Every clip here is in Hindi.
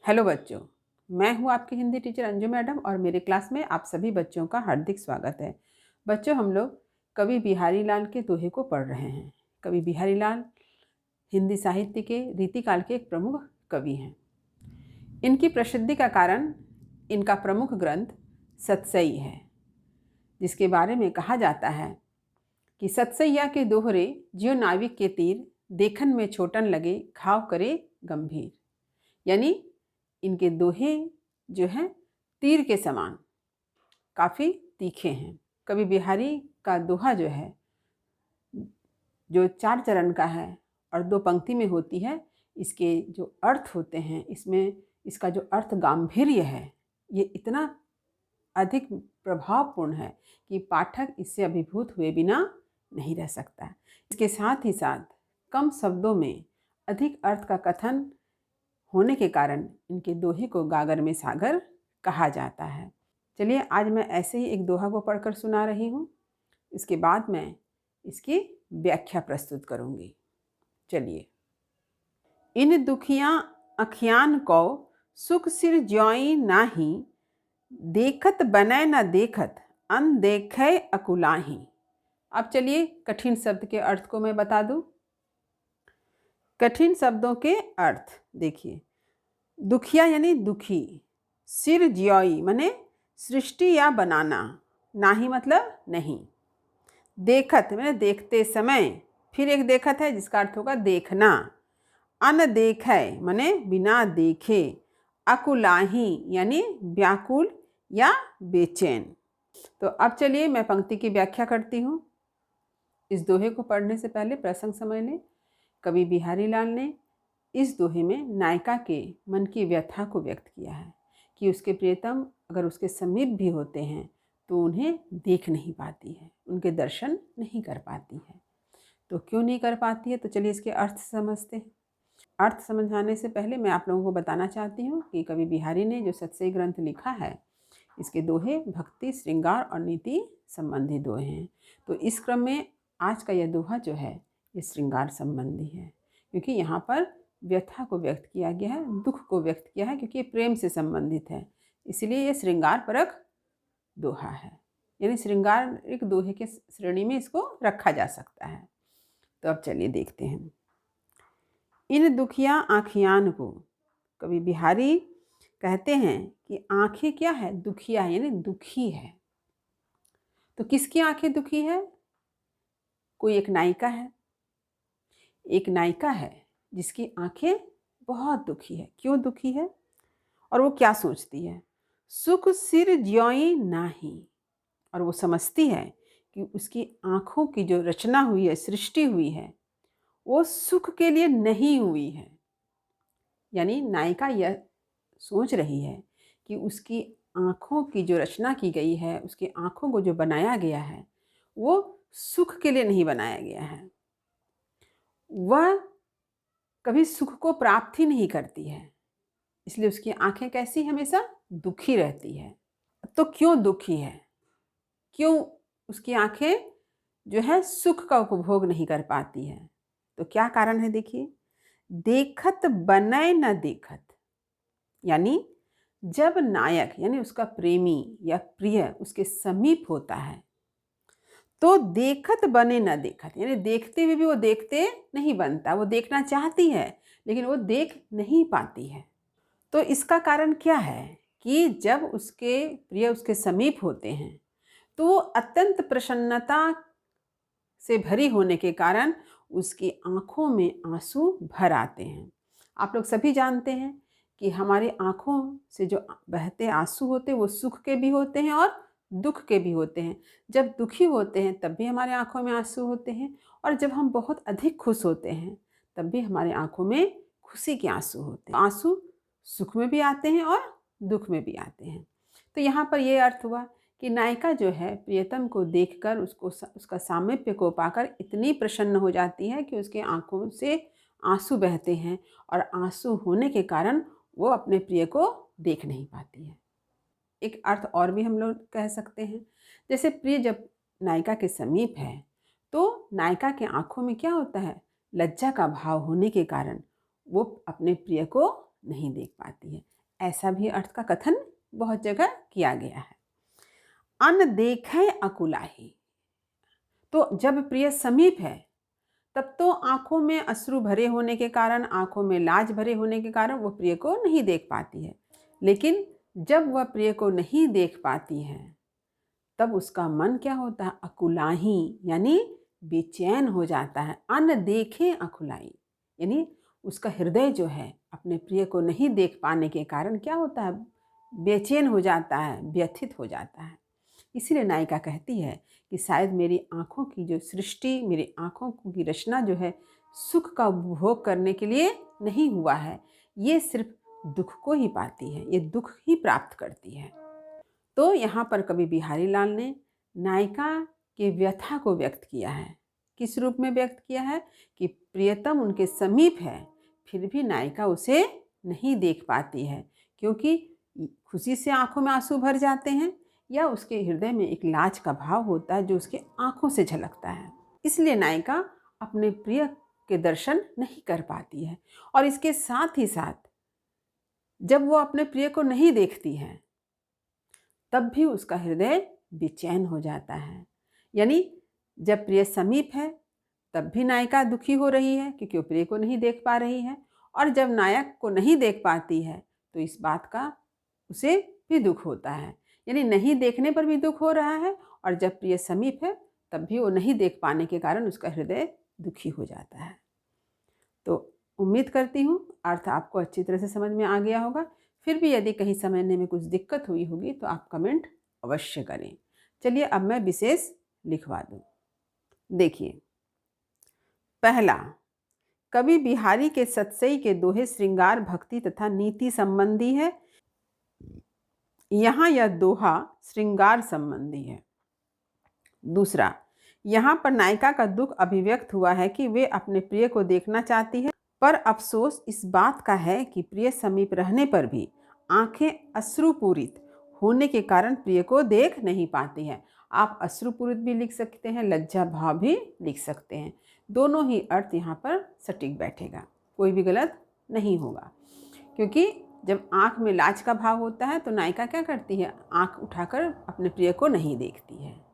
हेलो बच्चों, मैं हूँ आपकी हिंदी टीचर अंजू मैडम और मेरे क्लास में आप सभी बच्चों का हार्दिक स्वागत है। बच्चों, हम लोग कवि बिहारी लाल के दोहे को पढ़ रहे हैं। कवि बिहारी लाल हिंदी साहित्य के रीतिकाल के एक प्रमुख कवि हैं। इनकी प्रसिद्धि का कारण इनका प्रमुख ग्रंथ सतसई है, जिसके बारे में कहा जाता है कि सतसैया के दोहरे ज्यों नाविक के तीर, देखन में छोटन लगे घाव करे गंभीर। यानी इनके दोहे जो हैं तीर के समान काफ़ी तीखे हैं। कवि बिहारी का दोहा जो है, जो 4 चरण का है और 2 पंक्ति में होती है, इसके जो अर्थ होते हैं, इसमें इसका जो अर्थ गांभीर्य है, ये इतना अधिक प्रभावपूर्ण है कि पाठक इससे अभिभूत हुए बिना नहीं रह सकता। इसके साथ ही साथ कम शब्दों में अधिक अर्थ का कथन होने के कारण इनके दोहे को गागर में सागर कहा जाता है। चलिए, आज मैं ऐसे ही एक दोहा को पढ़कर सुना रही हूँ। इसके बाद मैं इसकी व्याख्या प्रस्तुत करूँगी। चलिए। इन दुखियाँ अखियान को सुख सिर ज्योई नाही, देखत बनय न देखत अन देखे अकुलाही। अब चलिए कठिन शब्द के अर्थ को मैं बता दूं। कठिन शब्दों के अर्थ देखिए। दुखिया यानी दुखी, सिर ज्योई माने सृष्टि या बनाना, नाही मतलब नहीं, देखत माने देखते समय, फिर एक देखत है जिसका अर्थ होगा देखना, अन देखे माने बिना देखे, अकुलाही यानी व्याकुल या बेचैन। तो अब चलिए मैं पंक्ति की व्याख्या करती हूँ। इस दोहे को पढ़ने से पहले प्रसंग समझ लें। कवि बिहारी लाल ने इस दोहे में नायिका के मन की व्यथा को व्यक्त किया है कि उसके प्रियतम अगर उसके समीप भी होते हैं तो उन्हें देख नहीं पाती है, उनके दर्शन नहीं कर पाती है। तो क्यों नहीं कर पाती है, तो चलिए इसके अर्थ समझते हैं। अर्थ समझाने से पहले मैं आप लोगों को बताना चाहती हूँ कि कवि बिहारी ने जो सतसई ग्रंथ लिखा है, इसके दोहे भक्ति, श्रृंगार और नीति संबंधी दोहे हैं। तो इस क्रम में आज का यह दोहा जो है ये श्रृंगार संबंधी है, क्योंकि यहाँ पर व्यथा को व्यक्त किया गया है, दुख को व्यक्त किया है, क्योंकि ये प्रेम से संबंधित है, इसलिए ये श्रृंगार परक दोहा है। यानी श्रृंगार एक दोहे के श्रेणी में इसको रखा जा सकता है। तो अब चलिए देखते हैं। इन दुखिया आँखियान को कवि बिहारी कहते हैं कि आंखें क्या है, दुखिया है, यानी दुखी है। तो किसकी आंखें दुखी है? कोई एक नायिका है, एक नायिका है जिसकी आंखें बहुत दुखी है। क्यों दुखी है और वो क्या सोचती है? सुख सिर ज्योई नाही, और वो समझती है कि उसकी आंखों की जो रचना हुई है, सृष्टि हुई है, वो सुख के लिए नहीं हुई है। यानी नायिका यह सोच रही है कि उसकी आँखों की जो रचना की गई है, उसकी आँखों को जो बनाया गया है, वो सुख के लिए नहीं बनाया गया है। वह कभी सुख को प्राप्त ही नहीं करती है, इसलिए उसकी आँखें कैसी हमेशा दुखी रहती है। तो क्यों दुखी है? क्यों उसकी आँखें जो है सुख का उपभोग नहीं कर पाती है? तो क्या कारण है देखिए। देखत बनय न देखत, यानी जब नायक यानी उसका प्रेमी या प्रिय उसके समीप होता है तो देखत बने न देखत, यानी देखते हुए भी वो देखते नहीं बनता। वो देखना चाहती है लेकिन वो देख नहीं पाती है। तो इसका कारण क्या है कि जब उसके प्रिय उसके समीप होते हैं तो वो अत्यंत प्रसन्नता से भरी होने के कारण उसकी आंखों में आंसू भर आते हैं। आप लोग सभी जानते हैं कि हमारी आंखों से जो बहते आंसू होते हैं वो सुख के भी होते हैं और दुख के भी होते हैं। जब दुखी होते हैं तब भी हमारे आंखों में आंसू होते हैं, और जब हम बहुत अधिक खुश होते हैं तब भी हमारे आंखों में खुशी के आंसू होते हैं। आंसू सुख में भी आते हैं और दुख में भी आते हैं। तो यहाँ पर ये अर्थ हुआ कि नायिका जो है प्रियतम को देखकर उसका सामीप्य को पाकर इतनी प्रसन्न हो जाती है कि उसके आंखों से आंसू बहते हैं, और आंसू होने के कारण वो अपने प्रिय को देख नहीं पाती है। एक अर्थ और भी हम लोग कह सकते हैं, जैसे प्रिय जब नायिका के समीप है तो नायिका के आंखों में क्या होता है, लज्जा का भाव होने के कारण वो अपने प्रिय को नहीं देख पाती है। ऐसा भी अर्थ का कथन बहुत जगह किया गया है। अन देखे अकुलाही, तो जब प्रिय समीप है तब तो आंखों में अश्रु भरे होने के कारण, आंखों में लाज भरे होने के कारण वो प्रिय को नहीं देख पाती है। लेकिन जब वह प्रिय को नहीं देख पाती है तब उसका मन क्या होता है? अकुलाही, यानी बेचैन हो जाता है। अन देखे अकुलाई, यानी उसका हृदय जो है अपने प्रिय को नहीं देख पाने के कारण क्या होता है? बेचैन हो जाता है, व्यथित हो जाता है। इसीलिए नायिका कहती है कि शायद मेरी आँखों की जो सृष्टि, मेरी आँखों की रचना जो है सुख का उपभोग करने के लिए नहीं हुआ है, ये सिर्फ दुख को ही पाती है, ये दुख ही प्राप्त करती है। तो यहाँ पर कवि बिहारी लाल ने नायिका के व्यथा को व्यक्त किया है। किस रूप में व्यक्त किया है? कि प्रियतम उनके समीप है, फिर भी नायिका उसे नहीं देख पाती है, क्योंकि खुशी से आंखों में आंसू भर जाते हैं या उसके हृदय में एक लाज का भाव होता है जो उसके आंखों से झलकता है। इसलिए नायिका अपने प्रिय के दर्शन नहीं कर पाती है। और इसके साथ ही साथ जब वो अपने प्रिय को नहीं देखती है तब भी उसका हृदय बेचैन हो जाता है। यानी जब प्रिय समीप है तब भी नायिका दुखी हो रही है क्योंकि वो प्रिय को नहीं देख पा रही है, और जब नायक को नहीं देख पाती है तो इस बात का उसे भी दुख होता है। यानी नहीं देखने पर भी दुख हो रहा है, और जब प्रिय समीप है तब भी वो नहीं देख पाने के कारण उसका हृदय दुखी हो जाता है। तो उम्मीद करती हूँ अर्थ आपको अच्छी तरह से समझ में आ गया होगा। फिर भी यदि कहीं समझने में कुछ दिक्कत हुई होगी तो आप कमेंट अवश्य करें। चलिए अब मैं विशेष लिखवा दूँ। देखिए, पहला, कवि बिहारी के सतसई के दोहे श्रृंगार, भक्ति तथा नीति संबंधी है। यहाँ यह दोहा श्रृंगार संबंधी है। दूसरा, यहाँ पर नायिका का दुख अभिव्यक्त हुआ है कि वे अपने प्रिय को देखना चाहती है, पर अफसोस इस बात का है कि प्रिय समीप रहने पर भी आंखें अश्रुपूरित होने के कारण प्रिय को देख नहीं पाती हैं। आप अश्रुपूरित भी लिख सकते हैं, लज्जा भाव भी लिख सकते हैं। दोनों ही अर्थ यहाँ पर सटीक बैठेगा, कोई भी गलत नहीं होगा। क्योंकि जब आँख में लाज का भाव होता है तो नायिका क्या करती है? आँख उठाकर अपने प्रिय को नहीं देखती है।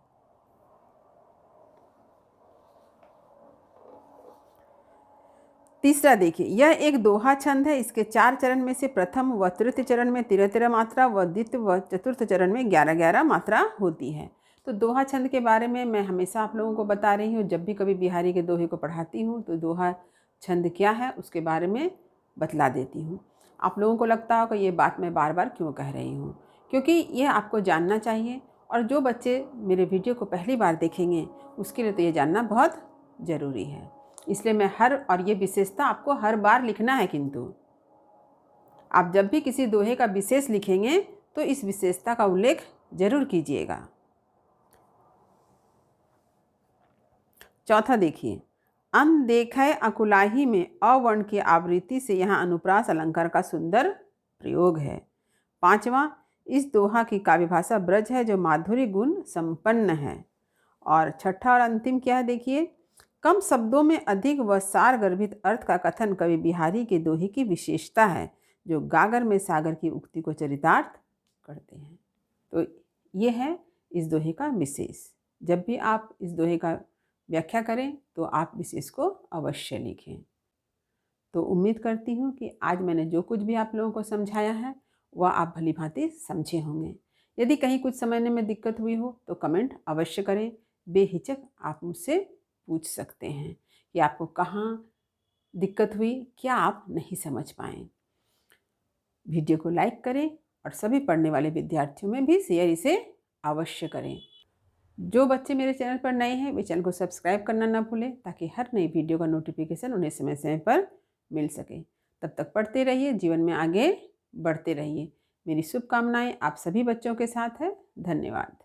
तीसरा देखिए, यह एक दोहा छंद है। इसके 4 चरण में से प्रथम व तृतीय चरण में 13-13 मात्रा व द्वितीय व चतुर्थ चरण में 11-11 मात्रा होती है। तो दोहा छंद के बारे में मैं हमेशा आप लोगों को बता रही हूँ। जब भी कभी बिहारी के दोहे को पढ़ाती हूँ तो दोहा छंद क्या है उसके बारे में बतला देती हूँ। आप लोगों को लगता होगा ये बात मैं बार बार क्यों कह रही हूँ, क्योंकि ये आपको जानना चाहिए। और जो बच्चे मेरे वीडियो को पहली बार देखेंगे उसके लिए तो ये जानना बहुत ज़रूरी है। इसलिए मैं और ये विशेषता आपको हर बार लिखना है। किंतु आप जब भी किसी दोहे का विशेष लिखेंगे तो इस विशेषता का उल्लेख जरूर कीजिएगा। चौथा देखिए, अनदेखे अकुलाही में अवर्ण की आवृत्ति से यहाँ अनुप्रास अलंकार का सुंदर प्रयोग है। पांचवा, इस दोहा की काव्य भाषा ब्रज है जो माधुरी गुण संपन्न है। और छठा और अंतिम क्या है देखिए, कम शब्दों में अधिक व सार गर्भित अर्थ का कथन कवि बिहारी के दोहे की विशेषता है जो गागर में सागर की उक्ति को चरितार्थ करते हैं। तो ये है इस दोहे का विशेष। जब भी आप इस दोहे का व्याख्या करें तो आप विशेष को अवश्य लिखें। तो उम्मीद करती हूँ कि आज मैंने जो कुछ भी आप लोगों को समझाया है वह आप भली भांति समझे होंगे। यदि कहीं कुछ समझने में दिक्कत हुई हो तो कमेंट अवश्य करें। बेहिचक आप मुझसे पूछ सकते हैं कि आपको कहाँ दिक्कत हुई, क्या आप नहीं समझ पाए। वीडियो को लाइक करें और सभी पढ़ने वाले विद्यार्थियों में भी शेयर इसे अवश्य करें। जो बच्चे मेरे चैनल पर नए हैं वे चैनल को सब्सक्राइब करना ना भूलें ताकि हर नई वीडियो का नोटिफिकेशन उन्हें समय समय पर मिल सके। तब तक पढ़ते रहिए, जीवन में आगे बढ़ते रहिए। मेरी शुभकामनाएं आप सभी बच्चों के साथ है। धन्यवाद।